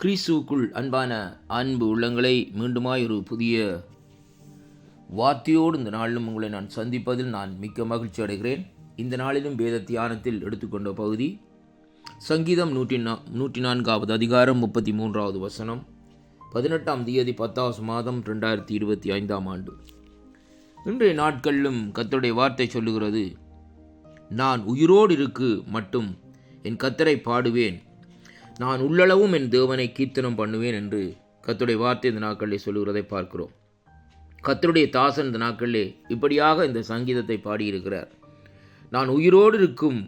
கிறிஸ்துவுக்குள் அன்பான அன்பு உள்ளங்களை மீண்டுமாய் ஒரு புதிய வார்த்தையோடு இந்த நாளிலும் உங்களை நான் சந்திப்பதில் நான் மிக்க மகிழ்ச்சி அடைகிறேன். இந்த நாளிலும் வேத தியானத்தில் எடுத்துக்கொண்ட பகுதி சங்கீதம் 104 அதிகாரம் 33 வசனம், 18ஆம் தேதி 10ஆம் மாதம் 2025 இன்றைய நாட்களிலும் கர்த்தருடைய வார்த்தை சொல்லுகிறது, நான் உயிரோடு இருக்கு மட்டும் என் கர்த்தரை பாடுவேன், நான் உள்ளளவும் என் தேவனை கீர்த்தனம் பண்ணுவேன் என்று கர்த்தருடைய வார்த்தை இந்த நாட்களிலே சொல்லுகிறதை பார்க்கிறோம். கர்த்தருடைய தாசன் இந்த நாட்களிலே இப்படியாக இந்த சங்கீதத்தை பாடியிருக்கிறார். நான் உயிரோடு இருக்கும்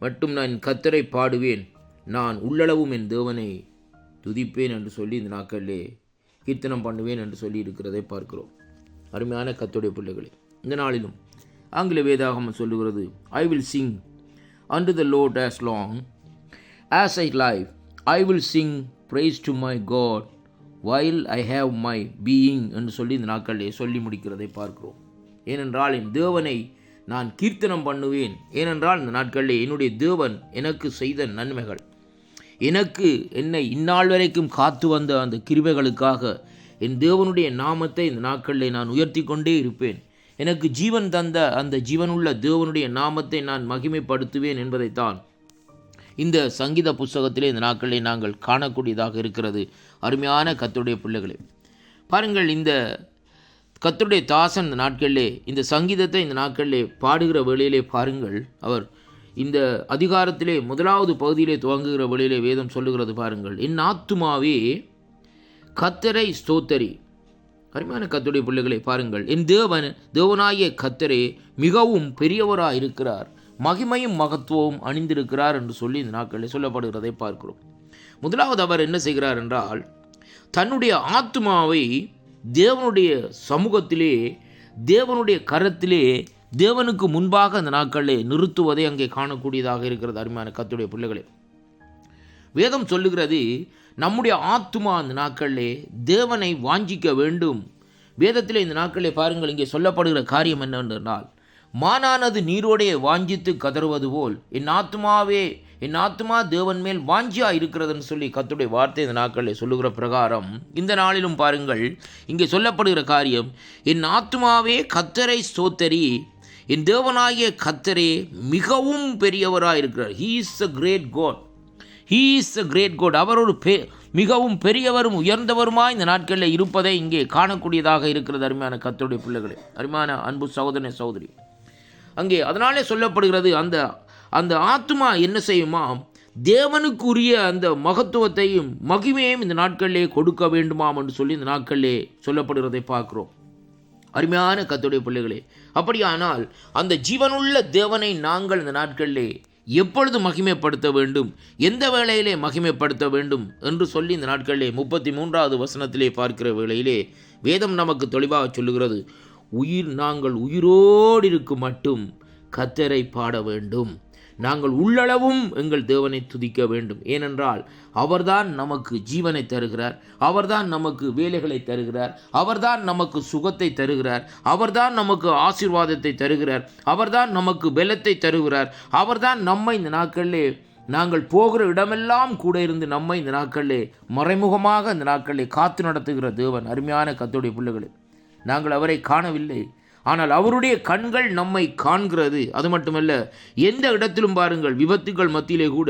மட்டும் நான் என் கர்த்தரை பாடுவேன், நான் உள்ளளவும் என் தேவனை துதிப்பேன் என்று சொல்லி இந்த நாட்களிலே கீர்த்தனம் பண்ணுவேன் என்று சொல்லி இருக்கிறதை பார்க்கிறோம். அருமையான கர்த்தருடைய பிள்ளைகளே, இந்த நாளிலும் ஆங்கில வேதாகமம் சொல்லுகிறது, I will sing unto the Lord as long as I live, I will sing praise to my God while I have my being என்று சொல்லி இந்த நாட்களிலே சொல்லி முடிக்கிறதை பார்க்கிறோம். ஏனென்றால் என் தேவனை நான் கீர்த்தனம் பண்ணுவேன். ஏனென்றால் இந்த நாட்களிலே என்னுடைய தேவன் எனக்கு செய்த நன்மைகள், என்னை இந்நாள் வரைக்கும் காத்து வந்த அந்த கிருபைகளுக்காக என் தேவனுடைய நாமத்தை இந்த நாட்களிலே நான் உயர்த்தி கொண்டே இருப்பேன். எனக்கு ஜீவன் தந்த அந்த ஜீவனுள்ள தேவனுடைய நாமத்தை நான் மகிமைப்படுத்துவேன் என்பதைத்தான் இந்த சங்கீத புஸ்தகத்திலே இந்த நாட்களிலே நாங்கள் காணக்கூடியதாக இருக்கிறது. அருமையான கர்த்தருடைய பிள்ளைகளே, பாருங்கள், இந்த கர்த்தருடைய தாசன் இந்த நாட்களிலே இந்த சங்கீதத்தை இந்த நாட்களிலே பாடுகிற வேளையிலே பாருங்கள், அவர் இந்த அதிகாரத்திலே முதலாவது பகுதியிலே துவங்குகிற வேளையிலே வேதம் சொல்லுகிறது பாருங்கள், என் ஆத்துமாவே கர்த்தரை ஸ்தோத்தரி. அருமையான கர்த்தருடைய பிள்ளைகளை பாருங்கள், என் தேவனாகிய கர்த்தரே மிகவும் பெரியவராக இருக்கிறார், மகிமையும் மகத்துவமும் அணிந்திருக்கிறார் என்று சொல்லி இந்த நாட்களில் சொல்லப்படுகிறதை பார்க்கிறோம். முதலாவது அவர் என்ன செய்கிறார் என்றால், தன்னுடைய ஆத்துமாவை தேவனுடைய சமூகத்திலே, தேவனுடைய கரத்திலே, தேவனுக்கு முன்பாக அந்த நாட்களிலே நிறுத்துவதை அங்கே காணக்கூடியதாக இருக்கிறது. அருமையான கர்த்தருடைய பிள்ளைகளே, வேதம் சொல்லுகிறது, நம்முடைய ஆத்துமா இந்த நாட்களிலே தேவனை வாஞ்சிக்க வேண்டும். வேதத்திலே இந்த நாட்களிலே பாருங்கள், இங்கே சொல்லப்படுகிற காரியம் என்னவென்றால், மானானது நீரோடைய வாஞ்சித்து கதறுவது போல் என் ஆத்துமா தேவன் மேல் வாஞ்சியா இருக்கிறதுன்னு சொல்லி கர்த்தருடைய வார்த்தை இந்த நாட்களில் சொல்லுகிற பிரகாரம் இந்த நாளிலும் பாருங்கள், இங்கே சொல்லப்படுகிற காரியம், என் ஆத்துமாவே கர்த்தரை ஸ்தோத்தரி, என் தேவனாகிய கர்த்தரே மிகவும் பெரியவராக இருக்கிறார். He is a great god, he is a great god. அவர் ஒரு மிகவும் பெரியவரும் உயர்ந்தவருமாய் இந்த நாட்களில் இருப்பதை இங்கே காணக்கூடியதாக இருக்கிறது. அருமையான கர்த்தருடைய பிள்ளைகளே, அருமையான அன்பு சகோதரனே சகோதரி, அங்கே அதனாலே சொல்லப்படுகிறது, அந்த ஆத்துமா என்ன செய்யுமா, தேவனுக்குரிய அந்த மகத்துவத்தையும் மகிமையையும் இந்த நாட்களிலே கொடுக்க வேண்டுமாம் என்று சொல்லி இந்த நாட்களிலே சொல்லப்படுகிறதை பார்க்கிறோம். அருமையான கர்த்தருடைய பிள்ளைகளே, அப்படியானால் அந்த ஜீவனுள்ள தேவனை நாங்கள் இந்த நாட்களிலே எப்பொழுது மகிமைப்படுத்த வேண்டும், எந்த வேளையிலே மகிமைப்படுத்த வேண்டும் என்று சொல்லி இந்த நாட்களிலே 33வது வசனத்திலே பார்க்கிற வேளையிலே வேதம் நமக்கு தெளிவாக சொல்லுகிறது, நாங்கள் உயிரோடு இருக்கும் மட்டும் கர்த்தரை பாட வேண்டும், நாங்கள் உள்ளளவும் எங்கள் தேவனை துதிக்க வேண்டும். ஏனென்றால் அவர்தான் நமக்கு ஜீவனை தருகிறார், அவர்தான் நமக்கு வேலைகளை தருகிறார், அவர்தான் நமக்கு சுகத்தை தருகிறார், அவர்தான் நமக்கு ஆசீர்வாதத்தை தருகிறார், அவர்தான் நமக்கு பலத்தை தருகிறார், அவர்தான் நம்மை இந்த நாட்களிலே நாங்கள் போகிற இடமெல்லாம் கூட இருந்து நம்மை இந்த நாட்களிலே மறைமுகமாக இந்த நாட்களிலே காத்து நடத்துகிற தேவன். அருமையான கர்த்தருடைய பிள்ளைகளே, நாங்கள் அவரை காணவில்லை, ஆனால் அவருடைய கண்கள் நம்மை காண்கிறது. அது மட்டுமல்ல, எந்த இடத்திலும் பாருங்கள், விபத்துக்கள் மத்தியிலே கூட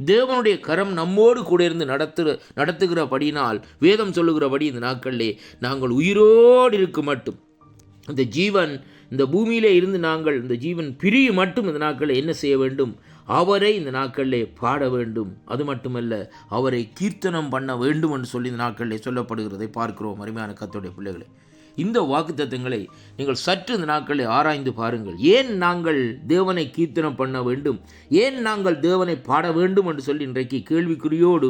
தேவனுடைய கரம் நம்மோடு கூட இருந்து நடத்துகிறபடியினால் வேதம் சொல்லுகிறபடி இந்த நாட்களிலே நாங்கள் உயிரோடு இருக்கும் மட்டும், இந்த ஜீவன் இந்த பூமியிலே இருந்து நாங்கள் இந்த ஜீவன் பிரிய மட்டும் இந்த நாட்களில் என்ன செய்ய வேண்டும், அவரை இந்த நாட்களிலே பாட வேண்டும். அது மட்டுமல்ல, அவரை கீர்த்தனம் பண்ண வேண்டும் என்று சொல்லி இந்த நாட்களிலே சொல்லப்படுகிறதை பார்க்கிறோம். அருமையான கர்த்தருடைய பிள்ளைகளே, இந்த வாக்குத்தத்தங்களை நீங்கள் சற்று இந்த நாட்களில் ஆராய்ந்து பாருங்கள். ஏன் நாங்கள் தேவனை கீர்த்தனம் பண்ண வேண்டும், ஏன் நாங்கள் தேவனை பாட வேண்டும் என்று சொல்லி இன்றைக்கு கேள்விக்குறியோடு,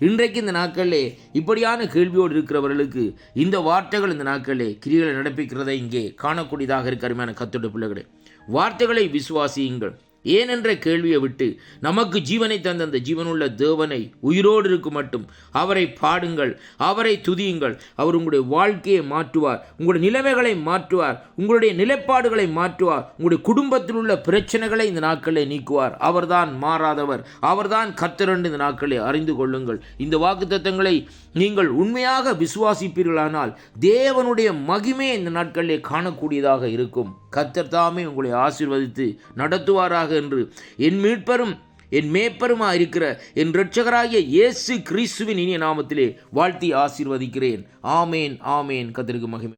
இன்றைக்கு இந்த நாட்களிலே இப்படியான கேள்வியோடு இருக்கிறவர்களுக்கு இந்த வார்த்தைகள் இந்த நாட்களிலே கிரிகளை நடப்பிக்கிறதை இங்கே காணக்கூடியதாக இருக்க. அருமையான கர்த்தருடைய பிள்ளைகளே, வார்த்தைகளை விசுவாசியுங்கள், ஏன் என்ற கேள்வியை விட்டு நமக்கு ஜீவனை தந்த அந்த ஜீவனுள்ள தேவனை உயிரோடு இருக்கும் மட்டும் அவரை பாடுங்கள், அவரை துதியுங்கள். அவர் உங்களுடைய வாழ்க்கையை மாற்றுவார், உங்களுடைய நிலைமைகளை மாற்றுவார், உங்களுடைய நிலைப்பாடுகளை மாற்றுவார், உங்களுடைய குடும்பத்தில் உள்ள பிரச்சனைகளை இந்த நாட்களில் நீக்குவார். அவர்தான் மாறாதவர், அவர்தான் கர்த்தர் என்று இந்த நாட்களை அறிந்து கொள்ளுங்கள். இந்த வாக்குத்தத்தங்களை நீங்கள் உண்மையாக விசுவாசிப்பீர்களானால் தேவனுடைய மகிமை இந்த நாட்களிலே காணக்கூடியதாக இருக்கும். கர்த்தர் தாமே உங்களை ஆசீர்வதித்து நடத்துவாராக என்று என் மீட்பரும் என் மேய்ப்பருமா இருக்கிற என் இரட்சகராகிய இயேசு கிறிஸ்துவின் இனிய நாமத்திலே வாழ்த்தி ஆசீர்வதிக்கிறேன். ஆமேன், ஆமேன். கர்த்தருக்கு மகிமை.